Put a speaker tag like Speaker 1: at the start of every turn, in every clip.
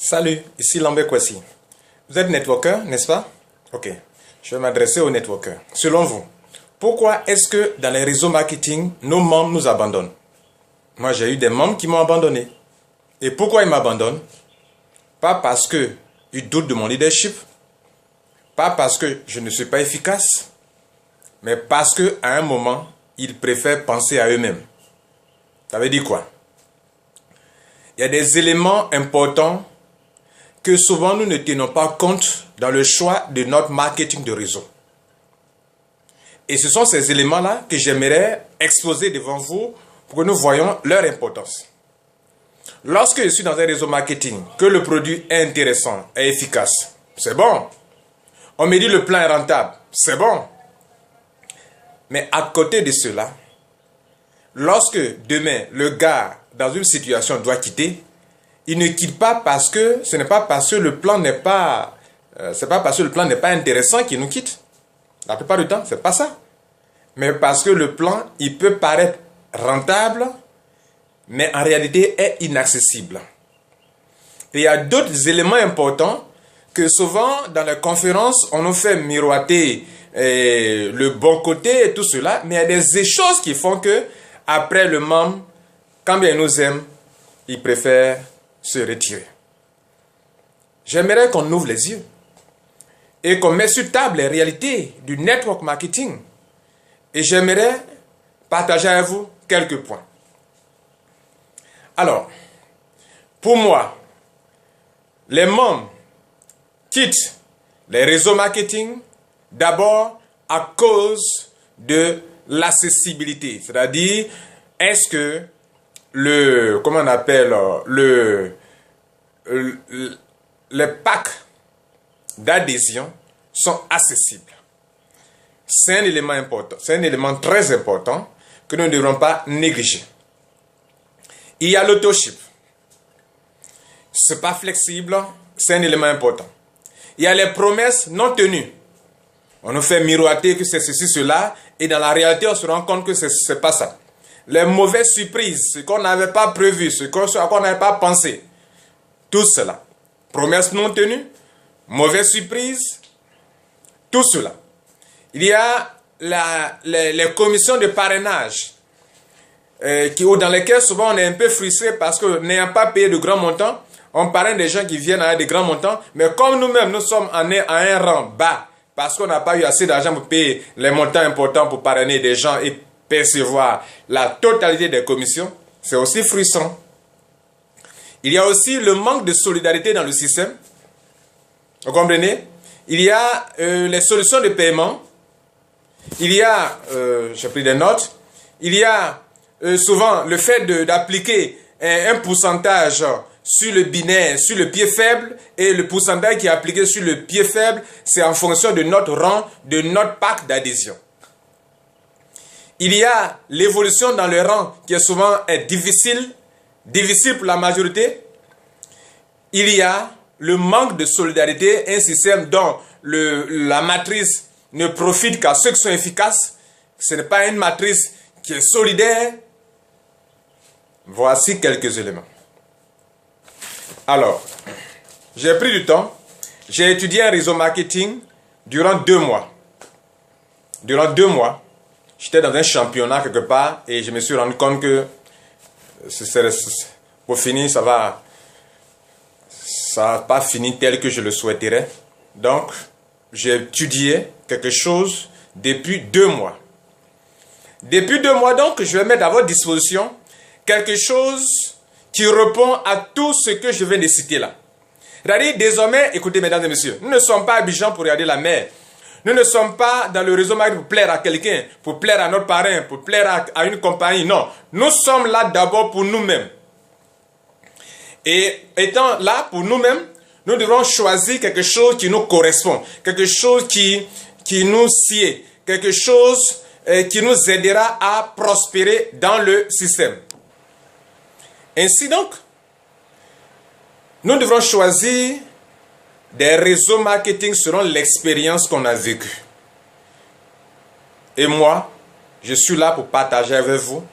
Speaker 1: Salut, ici Lambert Kwasi. Vous êtes networker, n'est-ce pas? Ok, je vais m'adresser aux networkers. Selon vous, pourquoi est-ce que dans les réseaux marketing, nos membres nous abandonnent? Moi, j'ai eu des membres qui m'ont abandonné. Et pourquoi ils m'abandonnent? Pas parce qu'ils doutent de mon leadership, pas parce que je ne suis pas efficace, mais parce qu'à un moment, ils préfèrent penser à eux-mêmes. Ça veut dire quoi? Il y a des éléments importants que souvent nous ne tenons pas compte dans le choix de notre marketing de réseau. Et ce sont ces éléments-là que j'aimerais exposer devant vous pour que nous voyions leur importance. Lorsque je suis dans un réseau marketing, que le produit est intéressant et efficace, c'est bon. On me dit le plan est rentable, c'est bon. Mais à côté de cela, lorsque demain le gars dans une situation doit quitter, il ne quitte pas parce que ce n'est pas parce que le plan n'est pas intéressant qu'il nous quitte. La plupart du temps, c'est pas ça. Mais parce que le plan, il peut paraître rentable, mais en réalité est inaccessible. Et il y a d'autres éléments importants que souvent dans les conférences, on nous fait miroiter le bon côté et tout cela, mais il y a des choses qui font que après le membre, quand bien il nous aime, il préfère se retirer. J'aimerais qu'on ouvre les yeux et qu'on mette sur table les réalités du network marketing. Et j'aimerais partager avec vous quelques points. Alors, pour moi, les membres quittent les réseaux marketing d'abord à cause de l'accessibilité. C'est-à-dire, est-ce que les packs d'adhésion sont accessibles? C'est un élément important, c'est un élément très important que nous ne devrons pas négliger. Il y a l'autoship. C'est pas flexible, c'est un élément important. Il y a les promesses non tenues. On nous fait miroiter que c'est ceci, cela, et dans la réalité, on se rend compte que c'est pas ça. Les mauvaises surprises, ce qu'on n'avait pas prévu, ce qu'on n'avait pas pensé. Tout cela. Promesses non tenues, mauvaises surprises, tout cela. Il y a les commissions de parrainage dans lesquelles souvent on est un peu frustré parce que n'ayant pas payé de grands montants, on parraine des gens qui viennent avec des grands montants, mais comme nous-mêmes nous sommes à un rang bas parce qu'on n'a pas eu assez d'argent pour payer les montants importants pour parrainer des gens et percevoir la totalité des commissions, c'est aussi frustrant. Il y a aussi le manque de solidarité dans le système. Vous comprenez? Il y a les solutions de paiement. Il y a, j'ai pris des notes, il y a souvent le fait d'appliquer un pourcentage sur le binaire, sur le pied faible, et le pourcentage qui est appliqué sur le pied faible, c'est en fonction de notre rang, de notre pack d'adhésion. Il y a l'évolution dans le rang qui est souvent difficile pour la majorité. Il y a le manque de solidarité, un système dont la matrice ne profite qu'à ceux qui sont efficaces. Ce n'est pas une matrice qui est solidaire. Voici quelques éléments. Alors, j'ai pris du temps. J'ai étudié un réseau marketing durant 2 mois. Durant 2 mois, j'étais dans un championnat quelque part et je me suis rendu compte que pour finir, ça va pas finir tel que je le souhaiterais. Donc, j'ai étudié quelque chose depuis 2 mois. Depuis 2 mois, donc, je vais mettre à votre disposition quelque chose qui répond à tout ce que je viens de citer là. C'est-à-dire, désormais, écoutez, mesdames et messieurs, nous ne sommes pas à Abidjan pour regarder la mer. Nous ne sommes pas dans le réseau marketing pour plaire à quelqu'un, pour plaire à notre parrain, pour plaire à une compagnie. Non, nous sommes là d'abord pour nous-mêmes. Et étant là pour nous-mêmes, nous devons choisir quelque chose qui nous correspond, quelque chose qui nous sied, quelque chose qui nous aidera à prospérer dans le système. Ainsi donc, nous devrons choisir des réseaux marketing selon l'expérience qu'on a vécue. Et moi, je suis là pour partager avec vous,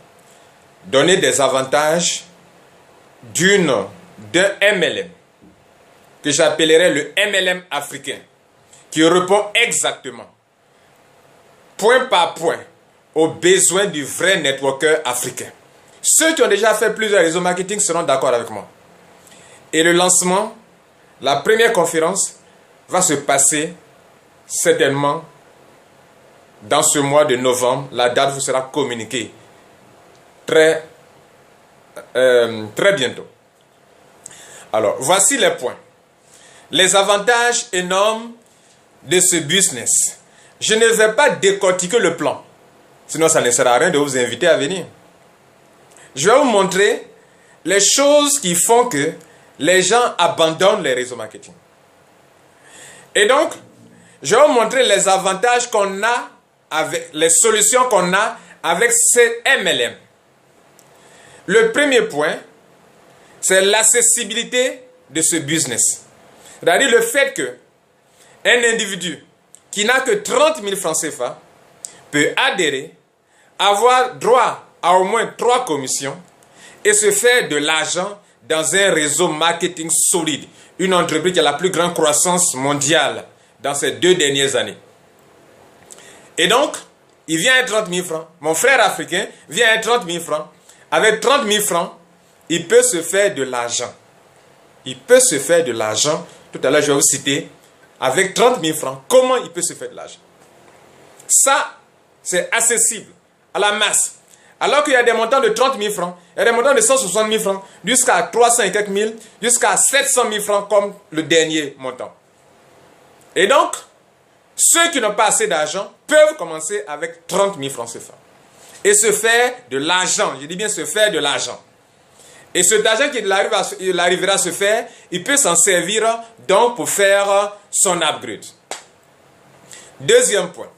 Speaker 1: donner des avantages d'un MLM. que j'appellerais le MLM africain, qui répond exactement, point par point, aux besoins du vrai networker africain. Ceux qui ont déjà fait plusieurs réseaux marketing seront d'accord avec moi. Et le lancement, la première conférence, va se passer certainement dans ce mois de novembre. La date vous sera communiquée très bientôt. Alors, voici les points. Les avantages énormes de ce business. Je ne vais pas décortiquer le plan. Sinon, ça ne sert à rien de vous inviter à venir. Je vais vous montrer les choses qui font que les gens abandonnent les réseaux marketing. Et donc, je vais vous montrer les avantages qu'on a avec les solutions qu'on a avec ces MLM. Le premier point, c'est l'accessibilité de ce business. C'est-à-dire le fait que un individu qui n'a que 30 000 francs CFA peut adhérer, avoir droit à au moins 3 commissions et se faire de l'argent dans un réseau marketing solide. Une entreprise qui a la plus grande croissance mondiale dans ces 2 dernières années. Et donc, il vient à 30 000 francs. Mon frère africain vient à 30 000 francs. Avec 30 000 francs, il peut se faire de l'argent. Il peut se faire de l'argent. Tout à l'heure, je vais vous citer. Avec 30 000 francs, comment il peut se faire de l'argent? Ça, c'est accessible à la masse. Alors qu'il y a des montants de 30 000 francs, il y a des montants de 160 000 francs, jusqu'à 300 et quelques mille, jusqu'à 700 000 francs comme le dernier montant. Et donc, ceux qui n'ont pas assez d'argent peuvent commencer avec 30 000 francs CFA. Et se faire de l'argent. Je dis bien se faire de l'argent. Et cet argent qu'il arrivera à se faire, il peut s'en servir donc pour faire son upgrade. Deuxième point.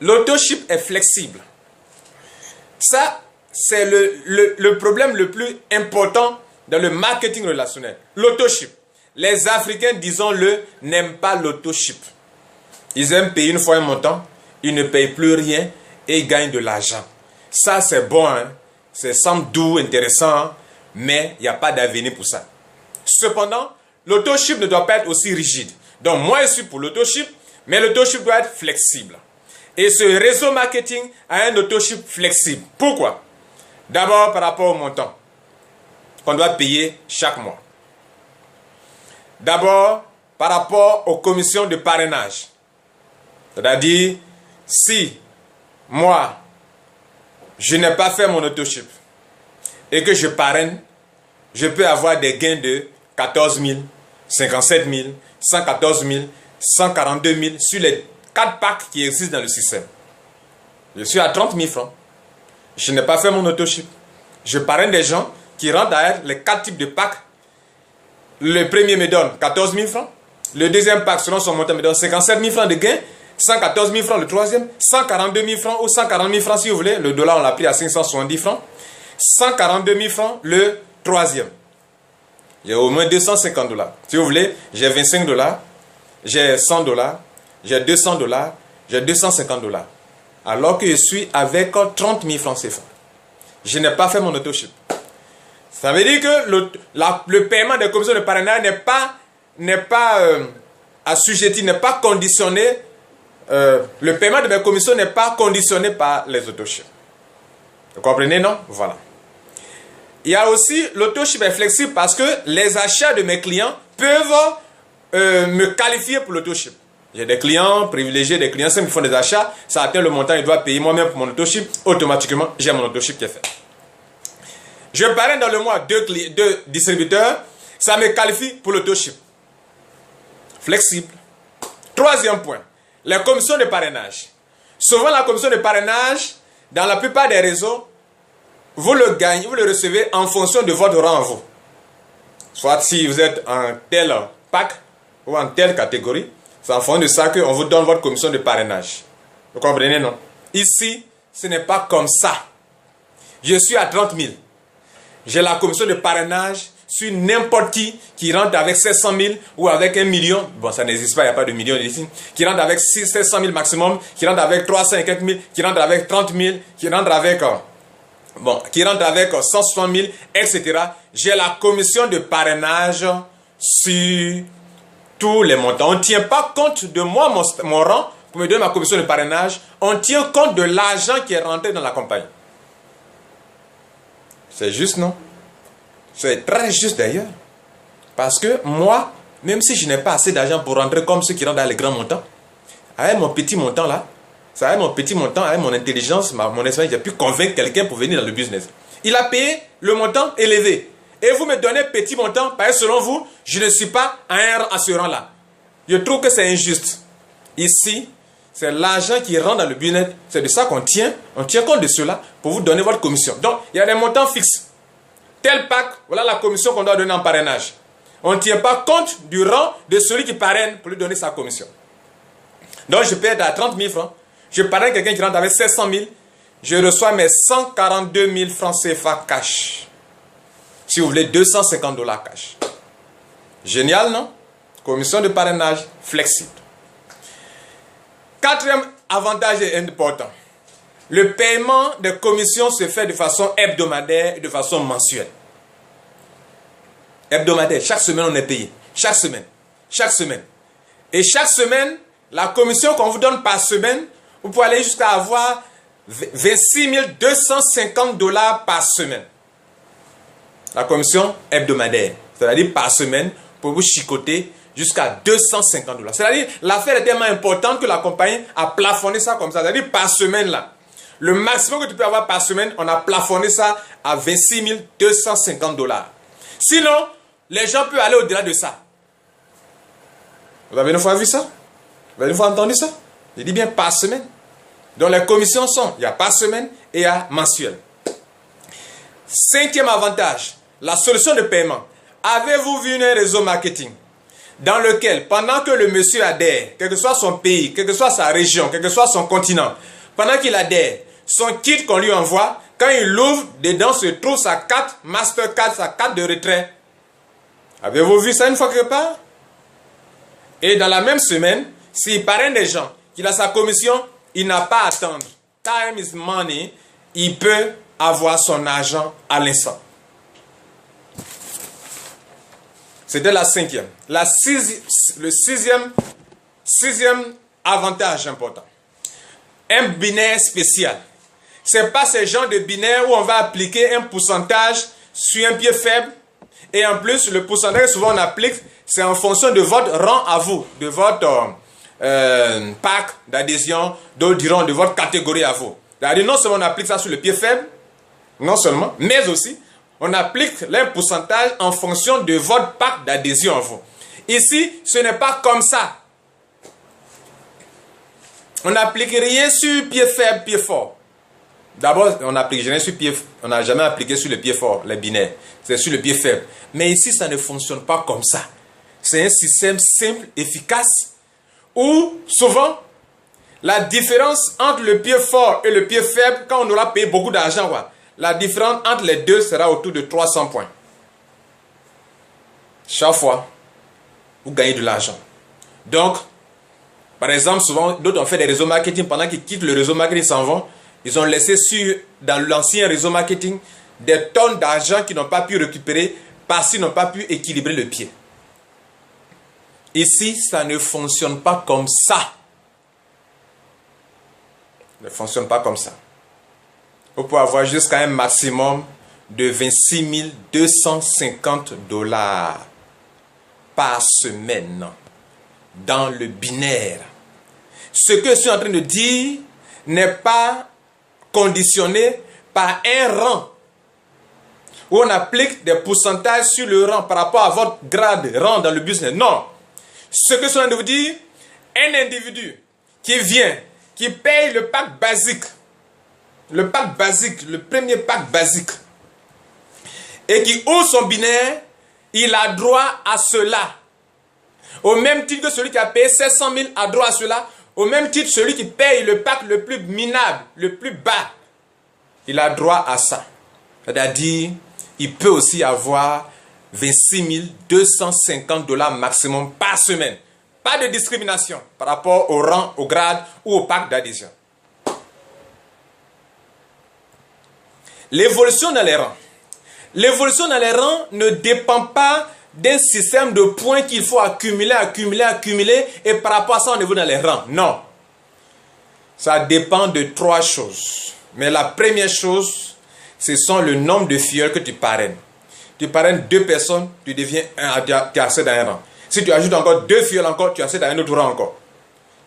Speaker 1: L'autoship est flexible. Ça, c'est le problème le plus important dans le marketing relationnel. L'autoship. Les Africains, disons-le, n'aiment pas l'autoship. Ils aiment payer une fois un montant, ils ne payent plus rien et ils gagnent de l'argent. Ça, c'est bon, hein? Ça semble doux, intéressant, hein? Mais il n'y a pas d'avenir pour ça. Cependant, l'autoship ne doit pas être aussi rigide. Donc, moi, je suis pour l'autoship, mais l'autoship doit être flexible. Et ce réseau marketing a un autoship flexible. Pourquoi? D'abord, par rapport au montant qu'on doit payer chaque mois. D'abord, par rapport aux commissions de parrainage. C'est-à-dire, si moi, je n'ai pas fait mon autoship et que je parraine, je peux avoir des gains de 14 000, 57 000, 114 000, 142 000 sur les 4 packs qui existent dans le système. Je suis à 30 000 francs. Je n'ai pas fait mon autoship. Je parraine des gens qui rentrent à être les 4 types de packs. Le premier me donne 14 000 francs. Le deuxième pack, selon son montant, me donne 57 000 francs de gain. 114 000 francs le troisième. 142 000 francs ou 140 000 francs si vous voulez. Le dollar, on l'a pris à 570 francs. 142 000 francs le troisième. J'ai au moins 250 $. Si vous voulez, j'ai 25 $, j'ai 100 $, j'ai 200 $, j'ai 250 $. Alors que je suis avec 30 000 francs CFA. Je n'ai pas fait mon autoship. Ça veut dire que le paiement des commissions de parrainage n'est pas assujetti, n'est pas conditionné. Le paiement de mes commissions n'est pas conditionné par les autoships. Vous comprenez, non? Voilà. Il y a aussi, l'autoship est flexible parce que les achats de mes clients peuvent me qualifier pour l'autoship. J'ai des clients privilégiés, des clients simples qui font des achats, ça atteint le montant, ils doivent payer moi-même pour mon autoship, automatiquement, j'ai mon autoship qui est fait. Je parraine dans le mois 2 distributeurs, ça me qualifie pour l'autoship. Flexible. Troisième point, les commissions de parrainage. Souvent, la commission de parrainage, dans la plupart des réseaux, vous le gagnez, vous le recevez en fonction de votre rang à vous. Soit si vous êtes en tel pack ou en telle catégorie, c'est en fonction de ça qu'on vous donne votre commission de parrainage. Vous comprenez, non? Ici, ce n'est pas comme ça. Je suis à 30 000. J'ai la commission de parrainage sur n'importe qui rentre avec 700 000 ou avec 1 million. Bon, ça n'existe pas, il n'y a pas de million ici. Qui rentre avec 700 000 maximum, qui rentre avec 300 et quelques mille, qui rentre avec 30 000, qui rentre avec... qui rentre avec 160 000, etc. J'ai la commission de parrainage sur tous les montants. On ne tient pas compte de moi, mon rang, pour me donner ma commission de parrainage. On tient compte de l'argent qui est rentré dans la campagne. C'est juste, non? C'est très juste d'ailleurs. Parce que moi, même si je n'ai pas assez d'argent pour rentrer comme ceux qui rentrent dans les grands montants, avec mon petit montant là, avec mon petit montant, avec mon intelligence, mon expérience, j'ai pu convaincre quelqu'un pour venir dans le business. Il a payé le montant élevé. Et vous me donnez petit montant, parce que selon vous, je ne suis pas à ce rang-là. Je trouve que c'est injuste. Ici, c'est l'argent qui rentre dans le business. C'est de ça qu'on tient. On tient compte de cela pour vous donner votre commission. Donc, il y a des montants fixes. Tel pack, voilà la commission qu'on doit donner en parrainage. On ne tient pas compte du rang de celui qui parraine pour lui donner sa commission. Donc, je paie à 30 000 francs. Je parraine quelqu'un qui rentre avec 700 000. Je reçois mes 142 000 francs CFA cash. Si vous voulez, 250 $ cash. Génial, non? Commission de parrainage flexible. Quatrième avantage est important. Le paiement des commissions se fait de façon hebdomadaire et de façon mensuelle. Hebdomadaire, chaque semaine on est payé. Chaque semaine. Chaque semaine. Et chaque semaine, la commission qu'on vous donne par semaine, vous pouvez aller jusqu'à avoir 26 250 $ par semaine. La commission hebdomadaire, c'est-à-dire par semaine, pour vous chicoter jusqu'à 250 $. C'est-à-dire, l'affaire est tellement importante que la compagnie a plafonné ça comme ça. C'est-à-dire, par semaine, là, le maximum que tu peux avoir par semaine, on a plafonné ça à 26 250 $. Sinon, les gens peuvent aller au-delà de ça. Vous avez une fois vu ça? Vous avez une fois entendu ça? Je dis bien par semaine. Donc, les commissions sont, il y a par semaine et il y a mensuel. Cinquième avantage, la solution de paiement. Avez-vous vu un réseau marketing dans lequel, pendant que le monsieur adhère, quel que soit son pays, quelle que soit sa région, quel que soit son continent, pendant qu'il adhère, son kit qu'on lui envoie, quand il l'ouvre, dedans se trouve sa carte Mastercard, sa carte de retrait. Avez-vous vu ça une fois quelque part? Et dans la même semaine, s'il parraine des gens, qu'il a sa commission, il n'a pas à attendre. Time is money. Il peut avoir son argent à l'instant. C'était la cinquième. Le sixième avantage important. Un binaire spécial. Ce n'est pas ce genre de binaire où on va appliquer un pourcentage sur un pied faible. Et en plus, le pourcentage que souvent on applique, c'est en fonction de votre rang à vous, de votre pack d'adhésion, de votre catégorie à vous. C'est-à-dire, non seulement on applique ça sur le pied faible, non seulement, mais aussi, on applique un pourcentage en fonction de votre pack d'adhésion à vous. Ici, ce n'est pas comme ça. On n'applique rien sur pied faible, pied fort. D'abord, on n'a jamais appliqué sur le pied fort, les binaires. C'est sur le pied faible. Mais ici, ça ne fonctionne pas comme ça. C'est un système simple, efficace, où souvent, la différence entre le pied fort et le pied faible, quand on aura payé beaucoup d'argent, la différence entre les deux sera autour de 300 points. Chaque fois, vous gagnez de l'argent. Donc, par exemple, souvent, d'autres ont fait des réseaux marketing. Pendant qu'ils quittent le réseau marketing, ils s'en vont. Ils ont laissé dans l'ancien réseau marketing des tonnes d'argent qu'ils n'ont pas pu récupérer parce qu'ils n'ont pas pu équilibrer le pied. Ici, ça ne fonctionne pas comme ça. Ça ne fonctionne pas comme ça. Vous pouvez avoir jusqu'à un maximum de 26 250 $ par semaine dans le binaire. Ce que je suis en train de dire n'est pas conditionné par un rang où on applique des pourcentages sur le rang par rapport à votre grade, rang dans le business. Non. Ce que je suis en train de vous dire, un individu qui vient, qui paye le pack basique, le premier pack basique, et qui ouvre son binaire, il a droit à cela. Au même titre que celui qui a payé 700 000 a droit à cela. Au même titre, celui qui paye le pack le plus minable, le plus bas, il a droit à ça. C'est-à-dire, il peut aussi avoir 26 250 $ maximum par semaine. Pas de discrimination par rapport au rang, au grade ou au pack d'adhésion. L'évolution dans les rangs. L'évolution dans les rangs ne dépend pas d'un système de points qu'il faut accumuler, et par rapport à ça, on évolue dans les rangs. Non. Ça dépend de 3 choses. Mais la première chose, ce sont le nombre de filleuls que tu parraines. Tu parraines 2 personnes, tu deviens tu accèdes à un rang. Si tu ajoutes encore 2 filleuls encore, tu accèdes à un autre rang encore.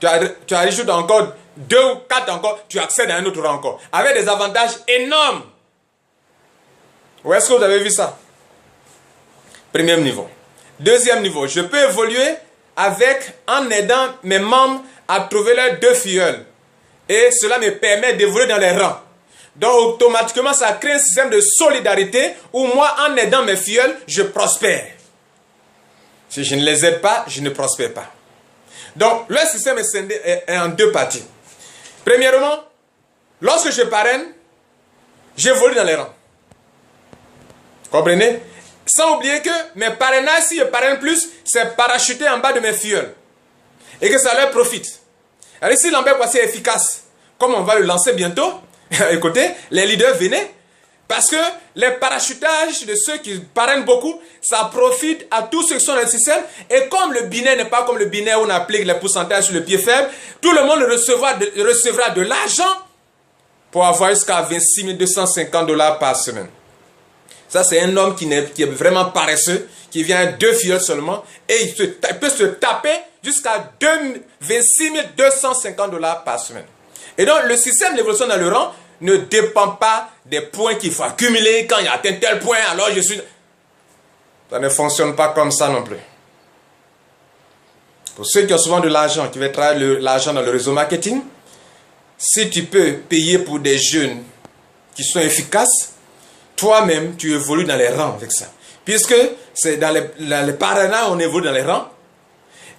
Speaker 1: Tu ajoutes encore 2 ou 4 encore, tu accèdes à un autre rang encore. Avec des avantages énormes. Où est-ce que vous avez vu ça? Premier niveau. Deuxième niveau, je peux évoluer en aidant mes membres à trouver leurs 2 filleuls. Et cela me permet d'évoluer dans les rangs. Donc automatiquement, ça crée un système de solidarité où moi, en aidant mes filleuls, je prospère. Si je ne les aide pas, je ne prospère pas. Donc le système est scindé en 2 parties. Premièrement, lorsque je parraine, j'évolue dans les rangs. Comprenez? Sans oublier que mes parrainages, si je parraine plus, c'est parachuté en bas de mes filleuls. Et que ça leur profite. Alors si Lambert Kouassi est efficace, comme on va le lancer bientôt, écoutez, les leaders venaient, parce que les parachutages de ceux qui parrainent beaucoup, ça profite à tous ceux qui sont dans le système. Et comme le binaire n'est pas comme le binaire où on applique les pourcentages sur le pied faible, tout le monde recevra de l'argent pour avoir jusqu'à 26 250 $, par semaine. Ça, c'est un homme qui est vraiment paresseux, qui vient à 2 filleuls seulement, et il peut se taper jusqu'à 26 250 $ par semaine. Et donc, le système d'évolution dans le rang ne dépend pas des points qu'il faut accumuler. Quand il a atteint tel point, alors je suis... Ça ne fonctionne pas comme ça non plus. Pour ceux qui ont souvent de l'argent, qui veulent travailler l'argent dans le réseau marketing, si tu peux payer pour des jeunes qui sont efficaces, toi-même, tu évolues dans les rangs avec ça. Puisque c'est dans les parrainages, on évolue dans les rangs.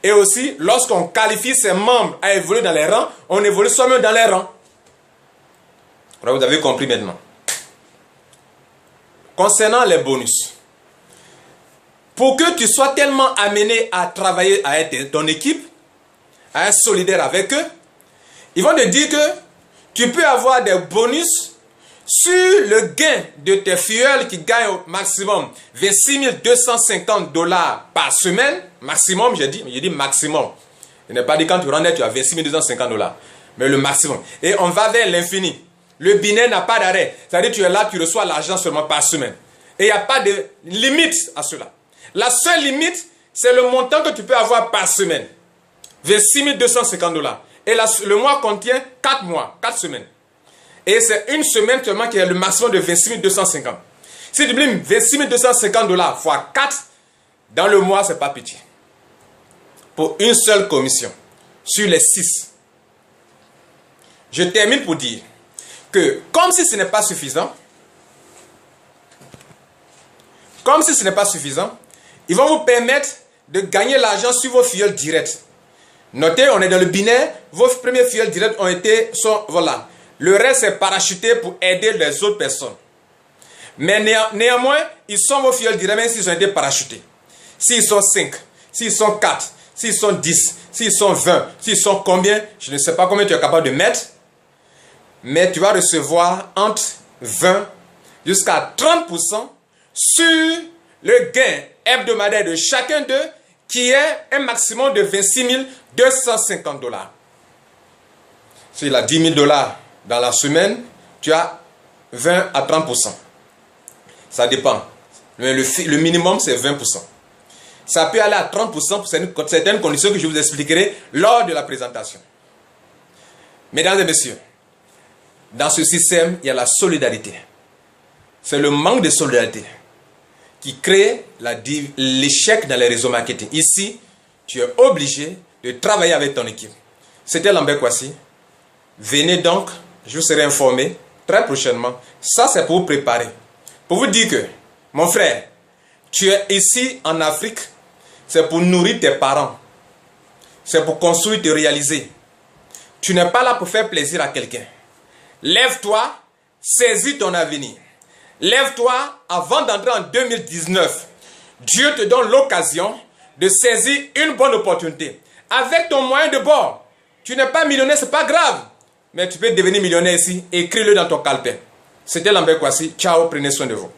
Speaker 1: Et aussi, lorsqu'on qualifie ses membres à évoluer dans les rangs, on évolue soi-même dans les rangs. Alors, vous avez compris maintenant. Concernant les bonus, pour que tu sois tellement amené à travailler avec ton équipe, à être solidaire avec eux, ils vont te dire que tu peux avoir des bonus sur le gain de tes filleuls qui gagnent au maximum 26 250 $ par semaine. Maximum, j'ai dit maximum. Je n'ai pas dit quand tu rentres, tu as 26 250 $. Mais le maximum. Et on va vers l'infini. Le binaire n'a pas d'arrêt. C'est-à-dire que tu es là, tu reçois l'argent seulement par semaine. Et il n'y a pas de limite à cela. La seule limite, c'est le montant que tu peux avoir par semaine. 26 250 $. Et le mois contient 4 mois, 4 semaines. Et c'est une semaine seulement qui est le maximum de 26 250. Si tu multiplies 26 250 $ fois 4, dans le mois, ce n'est pas petit. Pour une seule commission, sur les 6. Je termine pour dire que, comme si ce n'est pas suffisant, ils vont vous permettre de gagner l'argent sur vos filleuls directs. Notez, on est dans le binaire, vos premiers filleuls directs voilà. Le reste est parachuté pour aider les autres personnes. Mais néanmoins, ils sont vos filleuls directs, même s'ils ont été parachutés. S'ils sont 5, s'ils sont 4, s'ils sont 10, s'ils sont 20, s'ils sont combien, je ne sais pas combien tu es capable de mettre, mais tu vas recevoir entre 20 jusqu'à 30% sur le gain hebdomadaire de chacun d'eux, qui est un maximum de 26 250 $. S'il a 10 000 $ dans la semaine, tu as 20 à 30%. Ça dépend. Mais le minimum, c'est 20%. Ça peut aller à 30% pour certaines conditions que je vous expliquerai lors de la présentation. Mesdames et messieurs, dans ce système, il y a la solidarité. C'est le manque de solidarité qui crée l'échec dans les réseaux marketing. Ici, tu es obligé de travailler avec ton équipe. C'était Lambert Kouassi. Venez donc, je vous serai informé très prochainement. Ça, c'est pour vous préparer. Pour vous dire que, mon frère, tu es ici en Afrique, c'est pour nourrir tes parents. C'est pour construire, te réaliser. Tu n'es pas là pour faire plaisir à quelqu'un. Lève-toi, saisis ton avenir. Lève-toi avant d'entrer en 2019. Dieu te donne l'occasion de saisir une bonne opportunité. Avec ton moyen de bord, tu n'es pas millionnaire, ce n'est pas grave. Mais tu peux devenir millionnaire ici. Écris-le dans ton calepin. C'était Lambert Kouassi. Ciao, prenez soin de vous.